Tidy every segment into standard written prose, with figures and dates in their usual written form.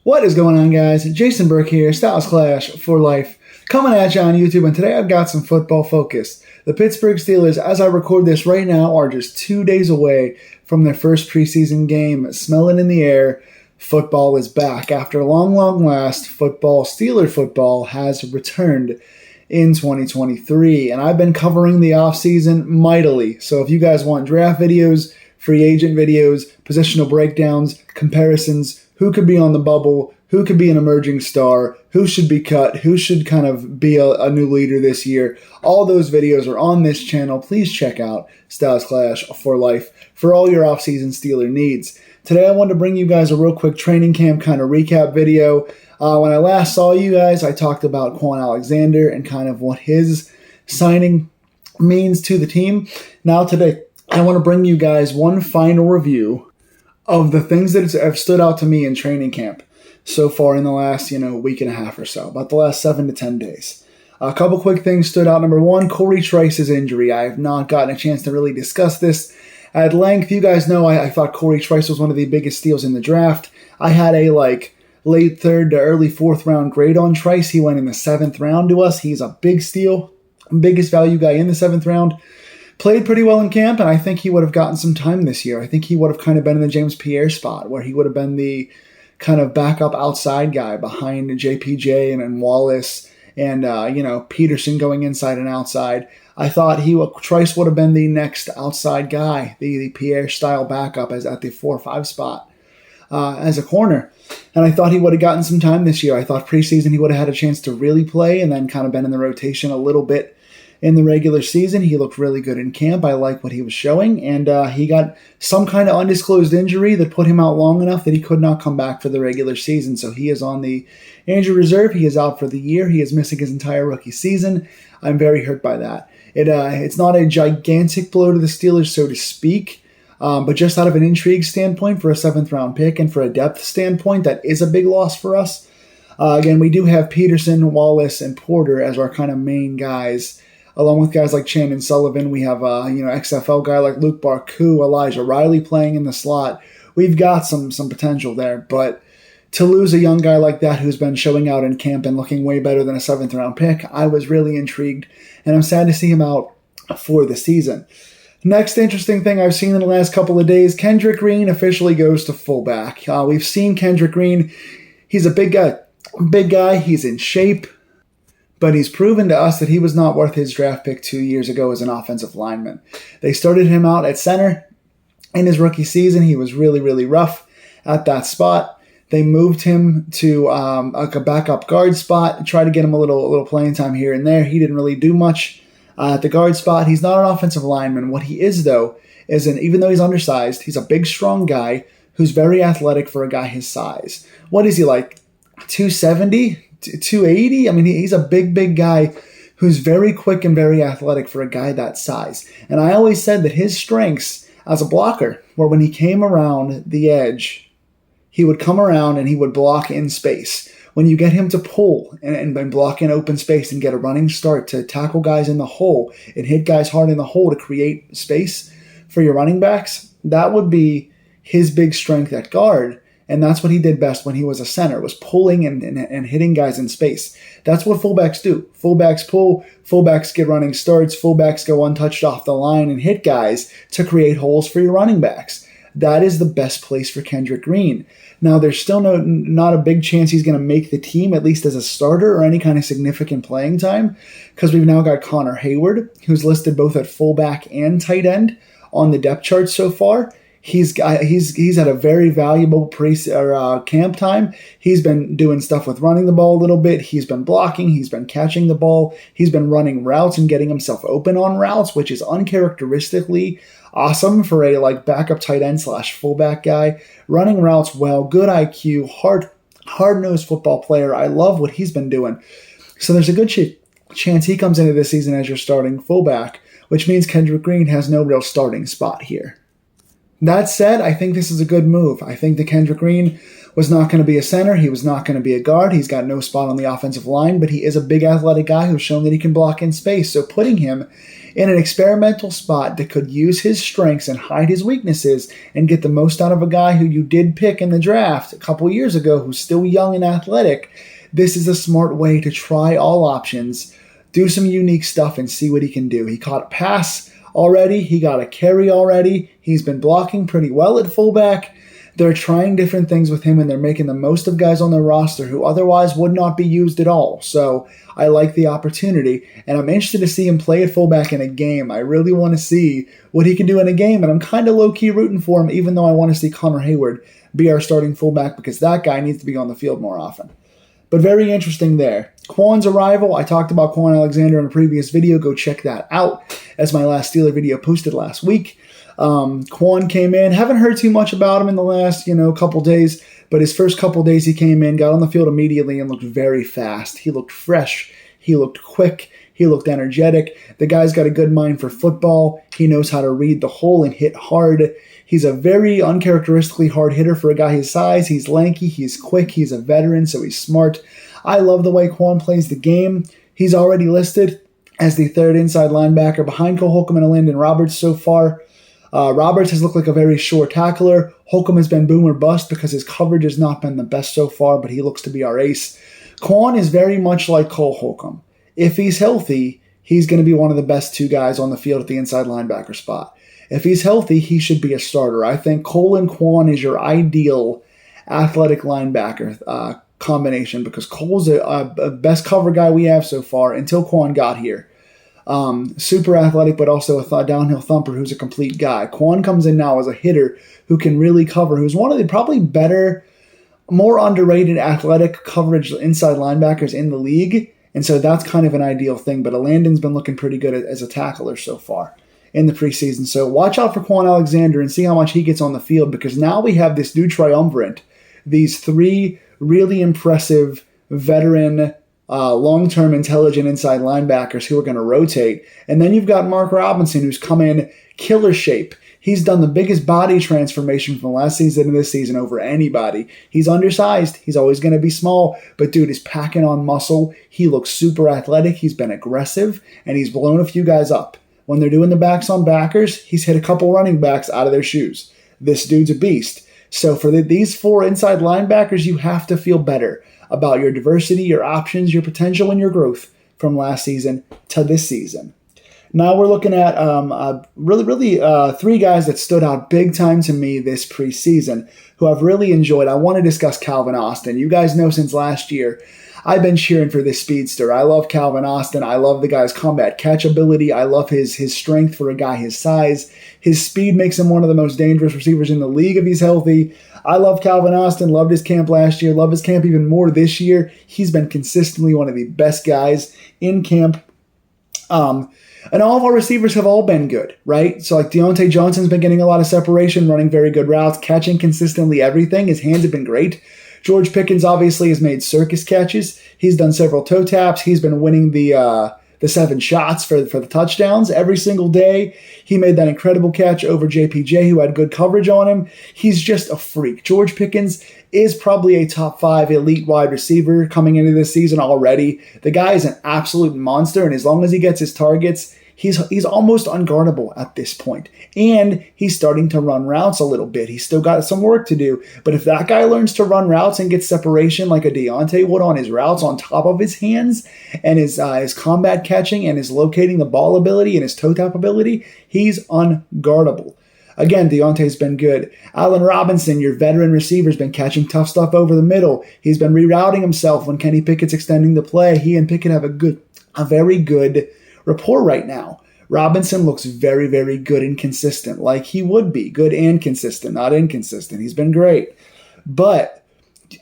What is going on, guys? Jason Burke here, Styles Clash for Life, coming at you on YouTube, and today I've got some football focus. The Pittsburgh Steelers, as I record this right now, are just 2 days away from their first preseason game. Smelling in the air, football is back. After long last, Steeler football has returned in 2023, and I've been covering the offseason mightily. So if you guys want draft videos, free agent videos, positional breakdowns, comparisons, who could be on the bubble, who could be an emerging star, who should be cut, who should kind of be a new leader this year. All those videos are on this channel. Please check out Styles Clash for Life for all your offseason Steeler needs. Today I wanted to bring you guys a real quick training camp kind of recap video. When I last saw you guys, I talked about Quan Alexander and kind of what his signing means to the team. Now today I want to bring you guys one final review of the things that have stood out to me in training camp so far in the last, week and a half or so, about the last 7 to 10 days. A couple quick things stood out. Number one, Corey Trice's injury. I have not gotten a chance to really discuss this at length. You guys know I thought Corey Trice was one of the biggest steals in the draft. I had a late third to early fourth round grade on Trice. He went in the 7th round to us. He's a big steal, biggest value guy in the 7th round. Played pretty well in camp, and I think he would have gotten some time this year. I think he would have kind of been in the James Pierre spot, where he would have been the kind of backup outside guy behind JPJ and Wallace and, Peterson going inside and outside. I thought Trice would have been the next outside guy, the Pierre-style backup at the 4 or 5 spot as a corner. And I thought he would have gotten some time this year. I thought preseason he would have had a chance to really play and then kind of been in the rotation a little bit in the regular season. He looked really good in camp. I like what he was showing, and he got some kind of undisclosed injury that put him out long enough that he could not come back for the regular season. So he is on the injury reserve. He is out for the year. He is missing his entire rookie season. I'm very hurt by that. It's not a gigantic blow to the Steelers, so to speak, but just out of an intrigue standpoint for a 7th round pick and for a depth standpoint, that is a big loss for us. Again, we do have Peterson, Wallace, and Porter as our kind of main guys. Along with guys like Chandon Sullivan, we have XFL guy like Luke Barku, Elijah Riley playing in the slot. We've got some potential there, but to lose a young guy like that who's been showing out in camp and looking way better than a 7th round pick, I was really intrigued, and I'm sad to see him out for the season. Next interesting thing I've seen in the last couple of days, Kendrick Green officially goes to fullback. We've seen Kendrick Green. He's a big guy. He's in shape. But he's proven to us that he was not worth his draft pick 2 years ago as an offensive lineman. They started him out at center in his rookie season. He was really, really rough at that spot. They moved him to a backup guard spot and tried to get him a little playing time here and there. He didn't really do much at the guard spot. He's not an offensive lineman. What he is, though, even though he's undersized, he's a big, strong guy who's very athletic for a guy his size. What is he, 270? 280? I mean, he's a big guy who's very quick and very athletic for a guy that size. And I always said that his strengths as a blocker were when he came around the edge, he would come around and he would block in space. When you get him to pull and block in open space and get a running start to tackle guys in the hole and hit guys hard in the hole to create space for your running backs, that would be his big strength at guard. And that's what he did best when he was a center, was pulling and hitting guys in space. That's what fullbacks do. Fullbacks pull, fullbacks get running starts, fullbacks go untouched off the line and hit guys to create holes for your running backs. That is the best place for Kendrick Green. Now, there's still not a big chance he's going to make the team, at least as a starter or any kind of significant playing time, because we've now got Connor Hayward, who's listed both at fullback and tight end on the depth chart so far. He's had a very valuable camp time. He's been doing stuff with running the ball a little bit. He's been blocking. He's been catching the ball. He's been running routes and getting himself open on routes, which is uncharacteristically awesome for a backup tight end / fullback guy. Running routes well, good IQ, hard-nosed football player. I love what he's been doing. So there's a good chance he comes into this season as your starting fullback, which means Kendrick Green has no real starting spot here. That said, I think this is a good move. I think that Kendrick Green was not going to be a center. He was not going to be a guard. He's got no spot on the offensive line, but he is a big athletic guy who's shown that he can block in space. So putting him in an experimental spot that could use his strengths and hide his weaknesses and get the most out of a guy who you did pick in the draft a couple years ago who's still young and athletic, this is a smart way to try all options, do some unique stuff, and see what he can do. He caught a pass already. He got a carry already. He's been blocking pretty well at fullback. They're trying different things with him, and they're making the most of guys on their roster who otherwise would not be used at all. So I like the opportunity, and I'm interested to see him play at fullback in a game. I really want to see what he can do in a game, and I'm kind of low-key rooting for him, even though I want to see Connor Hayward be our starting fullback because that guy needs to be on the field more often. But very interesting there. Quan's arrival, I talked about Quan Alexander in a previous video. Go check that out as my last Steeler video posted last week. Quan came in. Haven't heard too much about him in the last, couple days, but his first couple days he came in, got on the field immediately and looked very fast. He looked fresh. He looked quick. He looked energetic. The guy's got a good mind for football. He knows how to read the hole and hit hard. He's a very uncharacteristically hard hitter for a guy his size. He's lanky. He's quick. He's a veteran, so he's smart. I love the way Quan plays the game. He's already listed as the third inside linebacker behind Cole Holcomb and Landon Roberts so far. Roberts has looked like a very sure tackler. Holcomb has been boom or bust because his coverage has not been the best so far, but he looks to be our ace. Quan is very much like Cole Holcomb. If he's healthy, he's going to be one of the best two guys on the field at the inside linebacker spot. If he's healthy, he should be a starter. I think Cole and Quan is your ideal athletic linebacker combination because Cole's a best cover guy we have so far until Quan got here. Super athletic, but also a downhill thumper who's a complete guy. Quan comes in now as a hitter who can really cover, who's one of the probably better, more underrated athletic coverage inside linebackers in the league. And so that's kind of an ideal thing. But Landon's been looking pretty good as a tackler so far in the preseason. So watch out for Quan Alexander and see how much he gets on the field because now we have this new triumvirate. These three really impressive veteran long-term intelligent inside linebackers who are going to rotate. And then you've got Mark Robinson who's come in killer shape. He's done the biggest body transformation from last season to this season over anybody. He's undersized. He's always going to be small. But dude is packing on muscle. He looks super athletic. He's been aggressive. And he's blown a few guys up. When they're doing the backs on backers, he's hit a couple running backs out of their shoes. This dude's a beast. So for these four inside linebackers, you have to feel better about your diversity, your options, your potential, and your growth from last season to this season. Now we're looking at really three guys that stood out big time to me this preseason who I've really enjoyed. I want to discuss Calvin Austin. You guys know since last year, I've been cheering for this speedster. I love Calvin Austin. I love the guy's combat catch ability. I love his strength for a guy his size. His speed makes him one of the most dangerous receivers in the league if he's healthy. I love Calvin Austin. Loved his camp last year. Love his camp even more this year. He's been consistently one of the best guys in camp. And all of our receivers have all been good, right? So like Deontay Johnson's been getting a lot of separation, running very good routes, catching consistently everything. His hands have been great. George Pickens obviously has made circus catches. He's done several toe taps. He's been winning the 7 shots for the touchdowns every single day. He made that incredible catch over JPJ, who had good coverage on him. He's just a freak. George Pickens is probably a top 5 elite wide receiver coming into this season already. The guy is an absolute monster, and as long as he gets his targets, he's almost unguardable at this point. And he's starting to run routes a little bit. He's still got some work to do. But if that guy learns to run routes and get separation like a Deontay would on his routes on top of his hands and his combat catching and his locating the ball ability and his toe tap ability, he's unguardable. Again, Deontay's been good. Allen Robinson, your veteran receiver, has been catching tough stuff over the middle. He's been rerouting himself when Kenny Pickett's extending the play. He and Pickett have a very good rapport right now. Robinson looks very, very good and consistent, like he would be. Good and consistent, not inconsistent. He's been great. But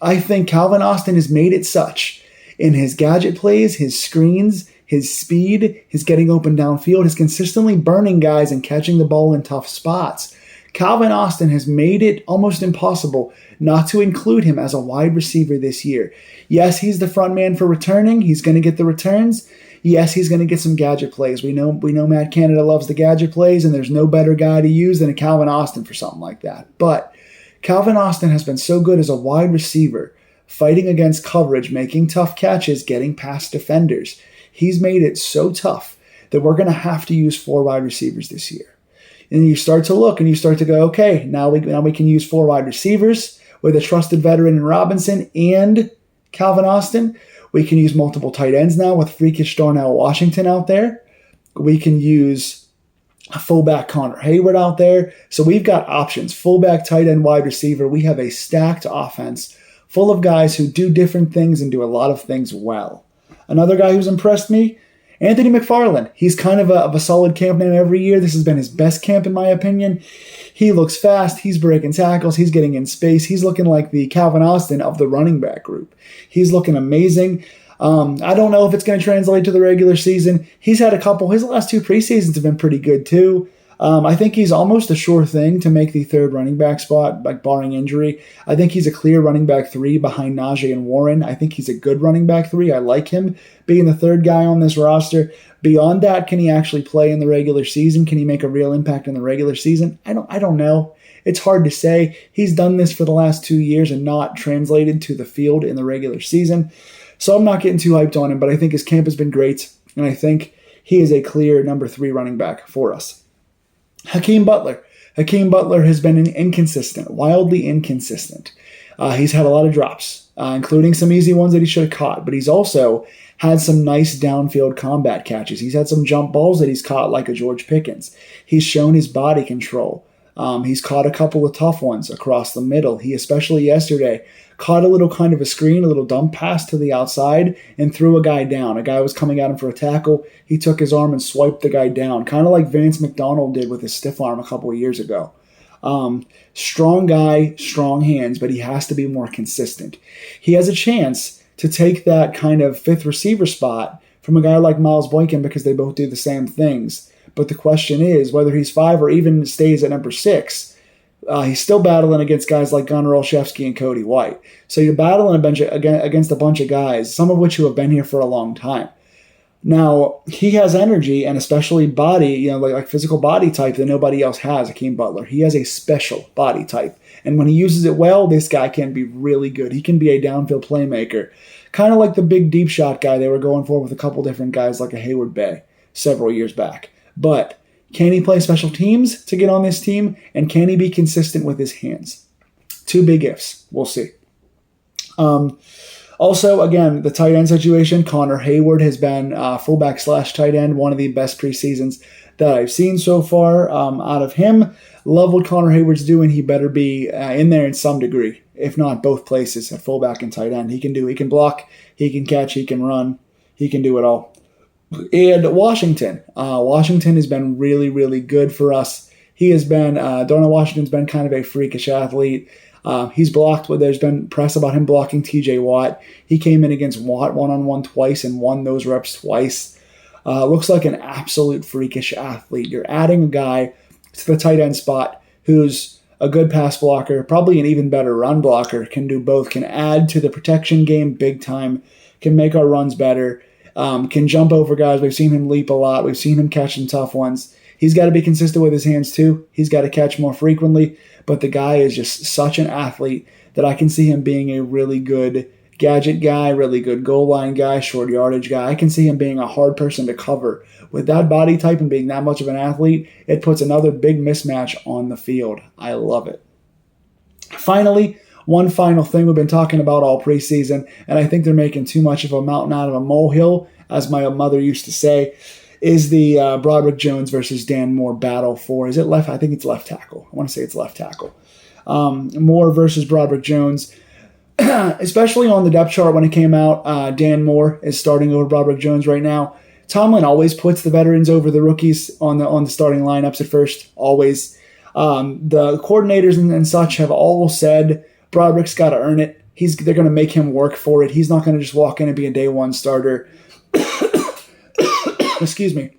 I think Calvin Austin has made it such in his gadget plays, his screens, his speed, his getting open downfield, his consistently burning guys and catching the ball in tough spots. Calvin Austin has made it almost impossible not to include him as a wide receiver this year. Yes, he's the front man for returning. He's going to get the returns. Yes, he's going to get some gadget plays. We know Matt Canada loves the gadget plays, and there's no better guy to use than a Calvin Austin for something like that. But Calvin Austin has been so good as a wide receiver, fighting against coverage, making tough catches, getting past defenders. He's made it so tough that we're going to have to use 4 wide receivers this year. And you start to look and you start to go, okay, now we can use 4 wide receivers with a trusted veteran in Robinson and Calvin Austin. We can use multiple tight ends now with freakish Darnell Washington out there. We can use a fullback Connor Hayward out there. So we've got options, fullback, tight end, wide receiver. We have a stacked offense full of guys who do different things and do a lot of things well. Another guy who's impressed me, Anthony McFarland. He's kind of a solid camp name every year. This has been his best camp in my opinion. He looks fast. He's breaking tackles. He's getting in space. He's looking like the Calvin Austin of the running back group. He's looking amazing. I don't know if it's going to translate to the regular season. He's had his last 2 preseasons have been pretty good too. I think he's almost a sure thing to make the 3rd running back spot, like barring injury. I think he's a clear running back 3 behind Najee and Warren. I think he's a good running back 3. I like him being the 3rd guy on this roster. Beyond that, can he actually play in the regular season? Can he make a real impact in the regular season? I don't know. It's hard to say. He's done this for the last 2 years and not translated to the field in the regular season. So I'm not getting too hyped on him, but I think his camp has been great, and I think he is a clear number 3 running back for us. Hakeem Butler. Hakeem Butler has been inconsistent, wildly inconsistent. He's had a lot of drops, including some easy ones that he should have caught, but he's also had some nice downfield combat catches. He's had some jump balls that he's caught like a George Pickens. He's shown his body control. He's caught a couple of tough ones across the middle. He, especially yesterday, caught a little kind of a screen, a little dump pass to the outside, and threw a guy down. A guy was coming at him for a tackle. He took his arm and swiped the guy down, kind of like Vance McDonald did with his stiff arm a couple of years ago. Strong guy, strong hands, but he has to be more consistent. He has a chance to take that kind of 5th receiver spot from a guy like Miles Boykin because they both do the same things. But the question is whether he's 5 or even stays at number 6. He's still battling against guys like Gunnar Olszewski and Cody White. So you're battling against a bunch of guys, some of which who have been here for a long time. Now, he has energy and especially body, like physical body type that nobody else has, Hakeem Butler. He has a special body type. And when he uses it well, this guy can be really good. He can be a downfield playmaker. Kind of like the big deep shot guy they were going for with a couple different guys like a Hayward Bay several years back. But can he play special teams to get on this team? And can he be consistent with his hands? 2 big ifs. We'll see. Also, again, the tight end situation. Connor Hayward has been fullback / tight end, one of the best preseasons that I've seen so far out of him. Love what Connor Hayward's doing. He better be in there in some degree, if not both places, at fullback and tight end. He can block, he can catch, he can run, he can do it all. And Washington. Washington has been really, really good for us. He has been, Darnell Washington's been kind of a freakish athlete. He's blocked, there's been press about him blocking TJ Watt. He came in against Watt one-on-one twice and won those reps twice. Looks like an absolute freakish athlete. You're adding a guy to the tight end spot who's a good pass blocker, probably an even better run blocker, can do both, can add to the protection game big time, can make our runs better, can jump over guys. We've seen him leap a lot. We've seen him catch some tough ones. He's got to be consistent with his hands too. He's got to catch more frequently, but the guy is just such an athlete that I can see him being a really good gadget guy, really good goal line guy, short yardage guy. I can see him being a hard person to cover. With that body type and being that much of an athlete, it puts another big mismatch on the field. I love it. Finally, one final thing we've been talking about all preseason, and I think they're making too much of a mountain out of a molehill, as my mother used to say, is the Broderick Jones versus Dan Moore battle for, is it left? I think it's left tackle. I want to say it's left tackle. Moore versus Broderick Jones. Especially on the depth chart when it came out, Dan Moore is starting over Broderick Jones right now. Tomlin always puts the veterans over the rookies on the starting lineups at first, always. The coordinators and such have all said Broderick's got to earn it. They're going to make him work for it. He's not going to just walk in and be a day one starter. Excuse me.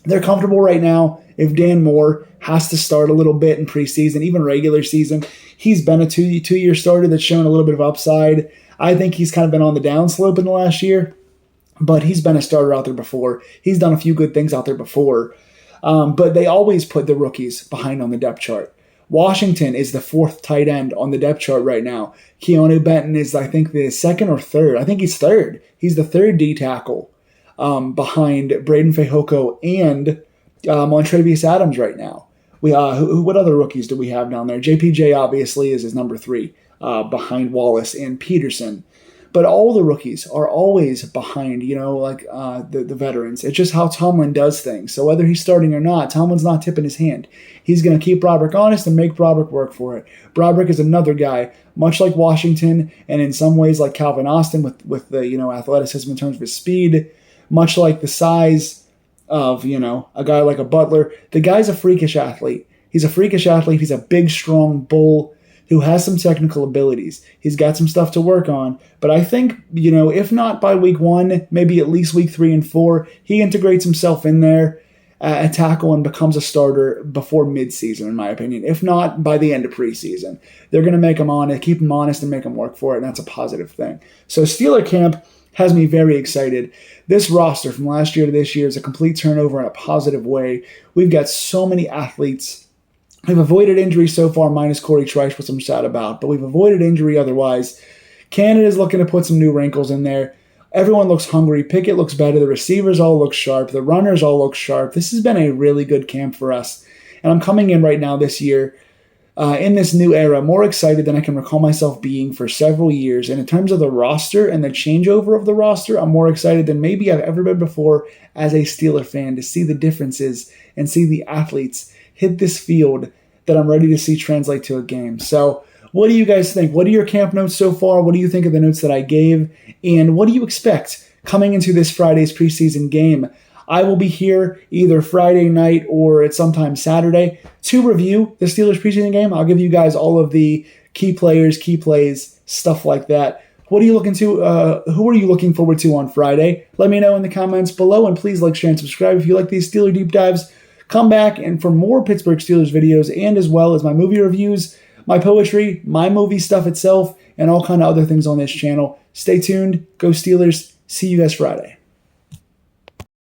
They're comfortable right now if Dan Moore has to start a little bit in preseason, even regular season. He's been a two-year starter that's shown a little bit of upside. I think he's kind of been on the downslope in the last year. but he's been a starter out there before. He's done a few good things out there before. But they always put the rookies behind on the depth chart. Washington is the 4th tight end on the depth chart right now. Keanu Benton is, I think, the 2nd or 3rd. I think he's 3rd. He's the 3rd D tackle behind Braden Fehoko and Montrevious Adams right now. What other rookies do we have down there? JPJ obviously is his number 3 behind Wallace and Peterson. But all the rookies are always behind, the veterans. It's just how Tomlin does things. So whether he's starting or not, Tomlin's not tipping his hand. He's going to keep Broderick honest and make Broderick work for it. Broderick is another guy, much like Washington, and in some ways like Calvin Austin with the athleticism in terms of his speed, much like the size of a guy like a Butler. The guy's a freakish athlete. He's a freakish athlete. He's a big, strong bull who has some technical abilities. He's got some stuff to work on. But I think, if not by week 1, maybe at least week 3 and 4, he integrates himself in there at tackle and becomes a starter before midseason, in my opinion. If not, by the end of preseason. They're going to make him honest, keep him honest, and make him work for it, and that's a positive thing. So Steeler camp has me very excited. This roster from last year to this year is a complete turnover in a positive way. We've got so many athletes. We've avoided injury so far, minus Corey Trice, which I'm sad about, but we've avoided injury otherwise. Canada's looking to put some new wrinkles in there. Everyone looks hungry. Pickett looks better. The receivers all look sharp. The runners all look sharp. This has been a really good camp for us. And I'm coming in right now this year, in this new era, more excited than I can recall myself being for several years. And in terms of the roster and the changeover of the roster, I'm more excited than maybe I've ever been before as a Steeler fan to see the differences and see the athletes hit this field that I'm ready to see translate to a game. So what do you guys think? What are your camp notes so far? What do you think of the notes that I gave? And what do you expect coming into this Friday's preseason game? I will be here either Friday night or at sometime Saturday to review the Steelers preseason game. I'll give you guys all of the key players, key plays, stuff like that. What are you looking to? Who are you looking forward to on Friday? Let me know in the comments below, and please like, share, and subscribe if you like these Steeler deep dives. Come back and for more Pittsburgh Steelers videos, and as well as my movie reviews, my poetry, my movie stuff itself, and all kind of other things on this channel. Stay tuned. Go Steelers. See you guys Friday.